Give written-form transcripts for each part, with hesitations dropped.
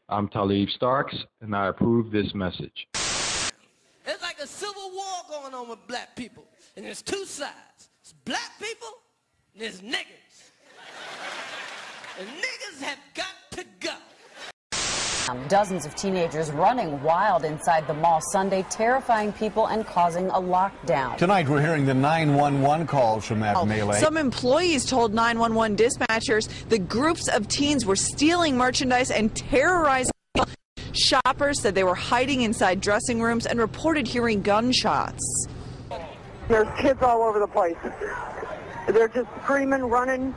I'm Talib Starks, and I approve this message. It's like a civil war going on with black people, and there's two sides. It's black people, and there's niggers. And niggers have got to go. Dozens of teenagers running wild inside the mall Sunday, terrifying people and causing a lockdown. Tonight we're hearing the 911 calls from that melee. Some employees told 911 dispatchers the groups of teens were stealing merchandise and terrorizing people. Shoppers said they were hiding inside dressing rooms and reported hearing gunshots. There's kids all over the place. They're just screaming, running.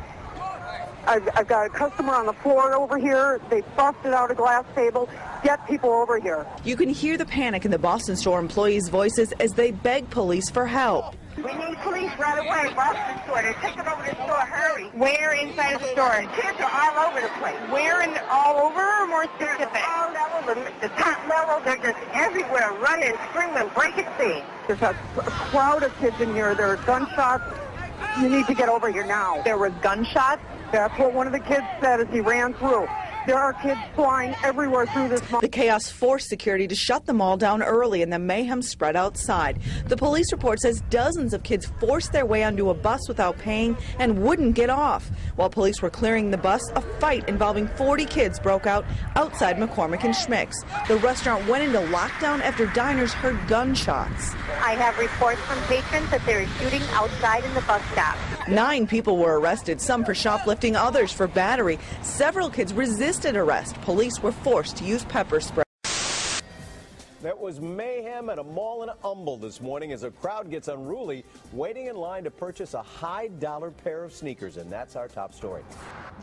I've got a customer on the floor over here. They busted out a glass table. Get people over here. You can hear the panic in the Boston store employees' voices as they beg police for help. We need police right away. Boston store. They're taking over the store. Hurry. Where inside of the store? Kids are all over the place. Where in all over or more specific? All level, the top level. They're just everywhere, running, screaming, breaking things. There's a crowd of kids in here. There are gunshots. You need to get over here now. There was gunshots? That's what one of the kids said as he ran through. There are kids flying everywhere through this mall. The chaos forced security to shut the mall down early, and the mayhem spread outside. The police report says dozens of kids forced their way onto a bus without paying and wouldn't get off. While police were clearing the bus, a fight involving 40 kids broke out outside McCormick and Schmick's. The restaurant went into lockdown after diners heard gunshots. I have reports from patrons that there is shooting outside in the bus stop. 9 people were arrested, some for shoplifting, others for battery. Several kids resisted arrest. Police were forced to use pepper spray. There was mayhem at a mall in Humble this morning as a crowd gets unruly, waiting in line to purchase a high-dollar pair of sneakers, and that's our top story.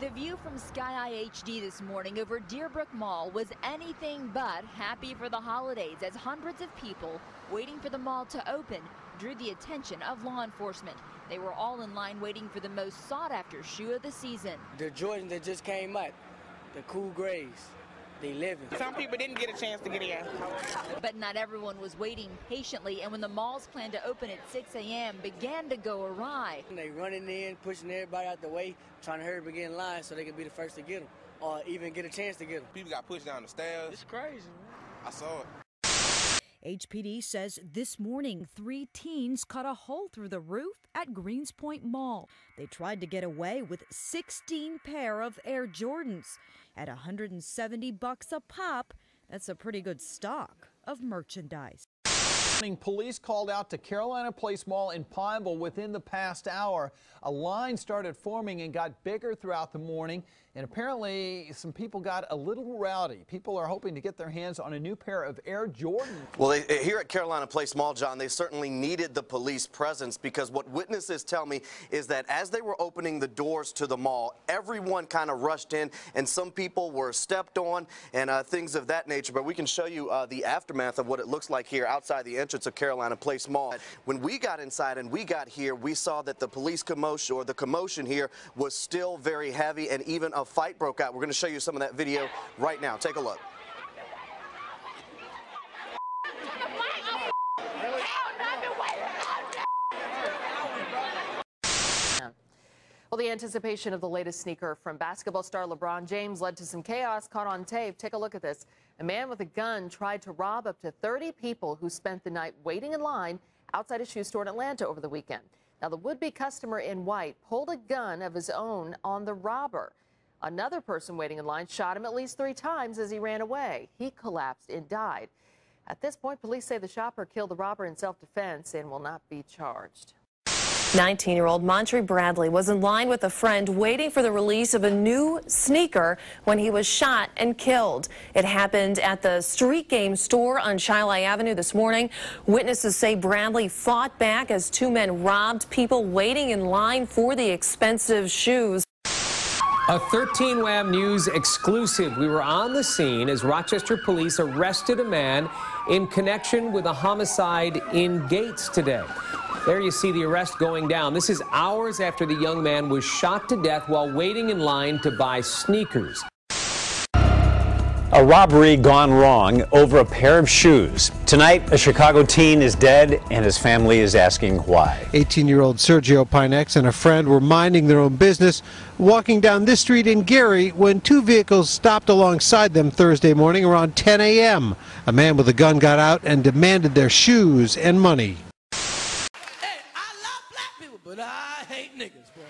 The view from Sky Eye HD this morning over Deerbrook Mall was anything but happy for the holidays as hundreds of people waiting for the mall to open drew the attention of law enforcement. They were all in line waiting for the most sought-after shoe of the season. The Jordans that just came out, the cool grays, they living. Some people didn't get a chance to get in. But not everyone was waiting patiently, and when the malls planned to open at 6 a.m. began to go awry. They running in, pushing everybody out the way, trying to hurry up and get in line so they can be the first to get them, or even get a chance to get them. People got pushed down the stairs. It's crazy, man. I saw it. HPD says this morning 3 teens cut a hole through the roof at Greenspoint Mall. They tried to get away with 16 pair of Air Jordans. At $170 a pop, that's a pretty good stock of merchandise. Police called out to Carolina Place Mall in Pineville within the past hour. A line started forming and got bigger throughout the morning, and apparently some people got a little rowdy. People are hoping to get their hands on a new pair of Air Jordan. Well, here at Carolina Place Mall, John, they certainly needed the police presence, because what witnesses tell me is that as they were opening the doors to the mall, everyone kind of rushed in, and some people were stepped on and things of that nature. But we can show you the aftermath of what it looks like here outside the entrance of Carolina Place Mall. When we got inside and we got here, we saw that the police commotion, or the commotion here, was still very heavy, and even a fight broke out. We're going to show you some of that video right now. Take a look. Well, the anticipation of the latest sneaker from basketball star LeBron James led to some chaos caught on tape. Take a look at this. A man with a gun tried to rob up to 30 people who spent the night waiting in line outside a shoe store in Atlanta over the weekend. Now, the would-be customer in white pulled a gun of his own on the robber. Another person waiting in line shot him at least 3 times as he ran away. He collapsed and died. At this point, police say the shopper killed the robber in self-defense and will not be charged. 19-year-old Montre Bradley was in line with a friend waiting for the release of a new sneaker when he was shot and killed. It happened at the Street Game store on Shiloh Avenue this morning. Witnesses say Bradley fought back as 2 men robbed people waiting in line for the expensive shoes. A 13 WAM News exclusive. We were on the scene as Rochester police arrested a man in connection with a homicide in Gates today. There you see the arrest going down. This is hours after the young man was shot to death while waiting in line to buy sneakers. A robbery gone wrong over a pair of shoes. Tonight, a Chicago teen is dead, and his family is asking why. 18-year-old Sergio Pinex and a friend were minding their own business, walking down this street in Gary when two vehicles stopped alongside them Thursday morning around 10 a.m. A man with a gun got out and demanded their shoes and money. Hey, I love black people, but I hate niggas, boy.